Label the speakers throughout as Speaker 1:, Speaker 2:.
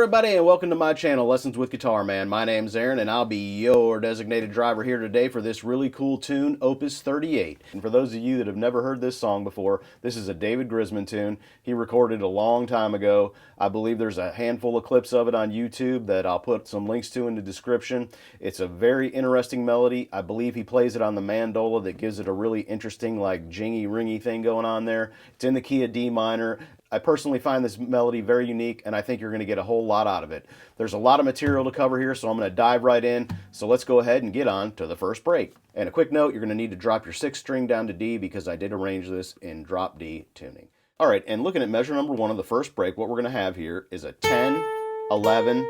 Speaker 1: everybody, and welcome to my channel, Lessons with Guitar Man. My name's Aaron, and I'll be your designated driver here today for this really cool tune, Opus 38. And for those of you that have never heard this song before, this is a David Grisman tune. He recorded a long time ago. I believe there's a handful of clips of it on YouTube that I'll put some links to in the description. It's a very interesting melody. I believe he plays it on the mandola that gives it a really interesting, like, jingy-ringy thing going on there. It's in the key of D minor. I personally find this melody very unique, and I think you're going to get a whole lot out of it. There's a lot of material to cover here, so I'm going to dive right in. So let's go ahead and get on to the first break. And a quick note, you're going to need to drop your 6th string down to D because I did arrange this in drop D tuning. All right, and looking at measure number 1 of the first break, what we're going to have here is a 10, 11,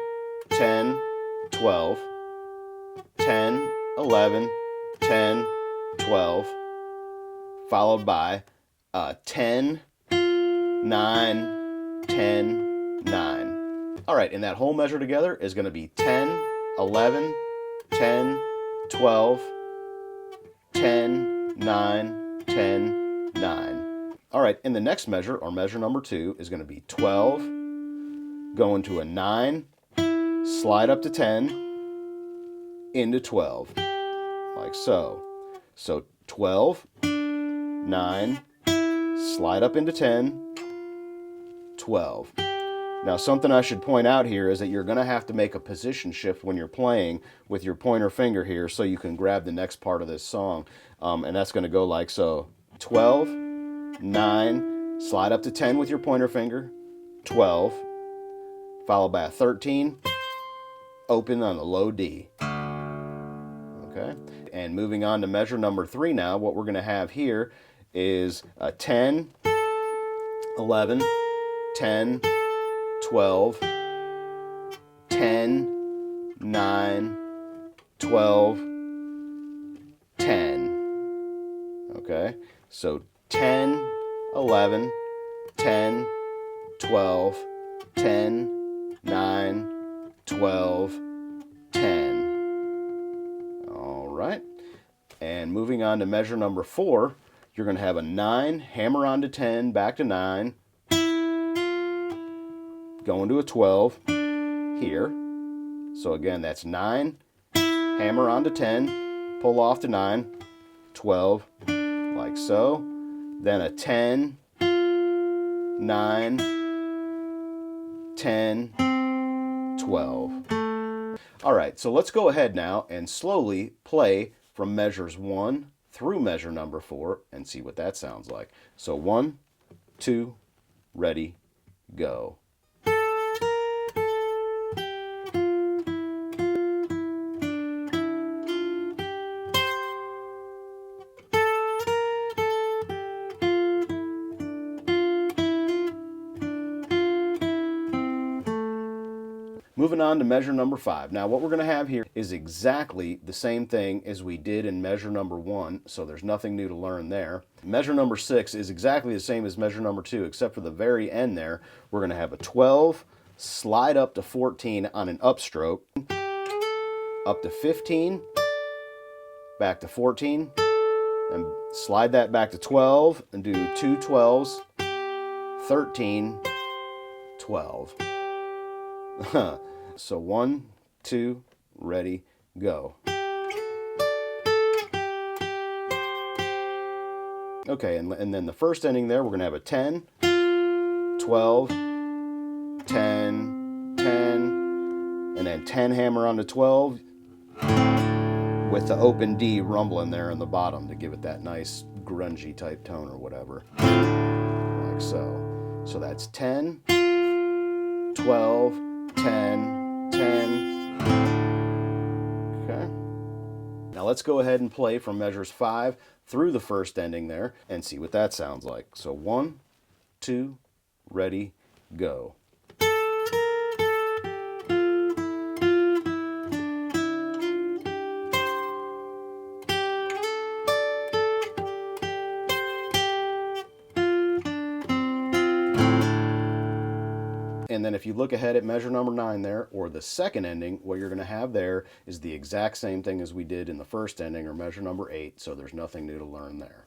Speaker 1: 10, 12, 10, 11, 10, 12, followed by 10, 9, 10, 9. All right, and that whole measure together is going to be 10, 11, 10, 12, 10, 9, 10, 9. All right, and the next measure, or measure number 2, is going to be 12, going to a 9, slide up to 10, into 12, like so. So 12, 9, slide up into 10, 12. Now, something I should point out here is that you're going to have to make a position shift when you're playing with your pointer finger here so you can grab the next part of this song. And that's going to go like so. 12, 9, slide up to 10 with your pointer finger, 12, followed by a 13, open on the low D. Okay? And moving on to measure number 3 now, what we're going to have here is a 10, 11, 10, 12, 10, 9, 12, 10. Okay? So 10, 11, 10, 12, 10, 9, 12, 10. All right. And moving on to measure number 4, you're going to have a 9, hammer on to 10, back to 9, going to a 12 here. So again, that's 9, hammer on to 10, pull off to 9, 12, like so. Then a 10, 9, 10, 12. All right, so let's go ahead now and slowly play from measures 1 through measure number 4 and see what that sounds like. So 1, 2, ready, go. Moving on to measure number 5. Now what we're going to have here is exactly the same thing as we did in measure number 1, so there's nothing new to learn there. Measure number 6 is exactly the same as measure number 2, except for the very end there. We're going to have a 12, slide up to 14 on an upstroke, up to 15, back to 14, and slide that back to 12, and do 2 12s, 13, 12. So 1, 2, ready, go. Okay, and then the first ending there, we're going to have a 10, 12, 10, 10, and then 10 hammer on the 12 with the open D rumbling there in the bottom to give it that nice grungy type tone or whatever, like so. So that's 10, 12, 10, 10. Okay. Now let's go ahead and play from measures 5 through the first ending there and see what that sounds like. So 1, 2, ready, go. And then if you look ahead at measure number 9 there, or the second ending, what you're going to have there is the exact same thing as we did in the first ending, or measure number 8, so there's nothing new to learn there.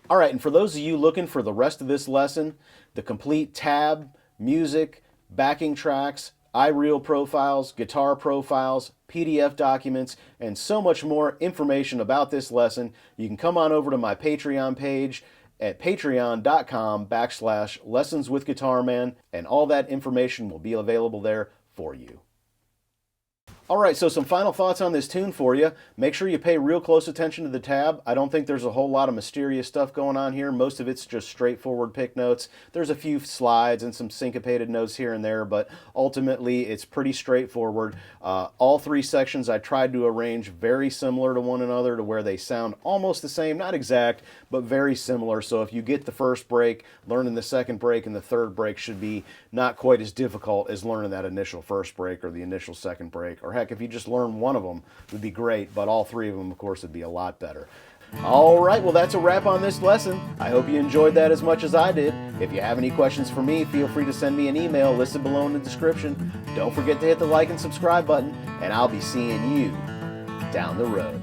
Speaker 1: All right, and for those of you looking for the rest of this lesson, the complete tab, music, backing tracks, iReel profiles, guitar profiles, PDF documents, and so much more information about this lesson, you can come on over to my Patreon page at patreon.com/lessonswithguitarman, and all that information will be available there for you. Alright, so some final thoughts on this tune for you. Make sure you pay real close attention to the tab. I don't think there's a whole lot of mysterious stuff going on here. Most of it's just straightforward pick notes. There's a few slides and some syncopated notes here and there, but ultimately it's pretty straightforward. All three sections I tried to arrange very similar to one another to where they sound almost the same, not exact, but very similar. So if you get the first break, learning the second break and the third break should be not quite as difficult as learning that initial first break or the initial second break, or heck, if you just learn one of them, it would be great, but all three of them, of course, would be a lot better. All right, well, that's a wrap on this lesson. I hope you enjoyed that as much as I did. If you have any questions for me, feel free to send me an email listed below in the description. Don't forget to hit the like and subscribe button, and I'll be seeing you down the road.